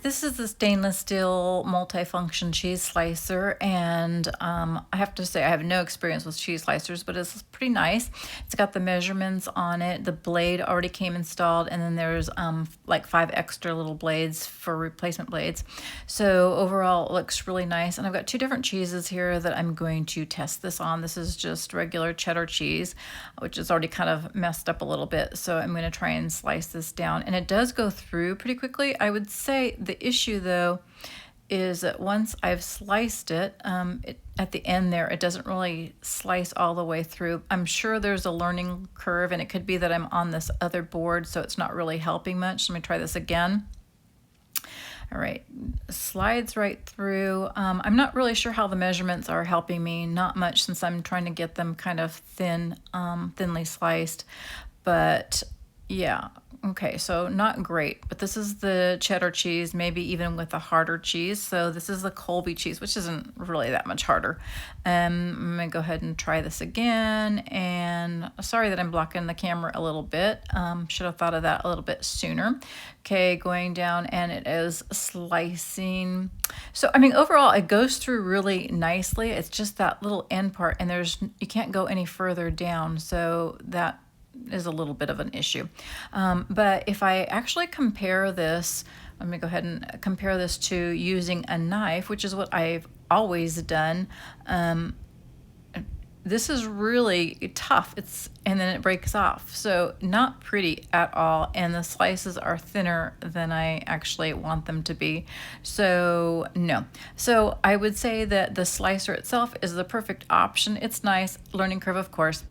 this is the stainless steel multifunction cheese slicer, and I have to say I have no experience with cheese slicers, but it's pretty nice. It's got the measurements on it. The blade already came installed, and then there's like 5 extra little blades for replacement blades. So overall, it looks really nice. And I've got 2 different cheeses here that I'm going to test this on. This is just regular cheddar cheese, which is already kind of messed up a little bit. So I'm going to try and slice this down, and it does go through pretty quickly. I would say the issue though is that once I've sliced it, at the end there, it doesn't really slice all the way through. I'm sure there's a learning curve, and it could be that I'm on this other board, so it's not really helping much. Let me try this again. All right, slides right through. I'm not really sure how the measurements are helping me, not much, since I'm trying to get them kind of thinly sliced, but yeah, okay, so not great, but this is the cheddar cheese, maybe even with a harder cheese. So this is the Colby cheese, which isn't really that much harder. I'm gonna go ahead and try this again, and sorry that I'm blocking the camera a little bit. Should have thought of that a little bit sooner. Okay, going down, and it is slicing. So, I mean, overall, it goes through really nicely. It's just that little end part, and you can't go any further down, so that is a little bit of an issue. But if I actually compare this, let me go ahead and compare this to using a knife, which is what I've always done. This is really tough. And then it breaks off. So not pretty at all. And the slices are thinner than I actually want them to be. So no. So I would say that the slicer itself is the perfect option. It's nice, learning curve, of course.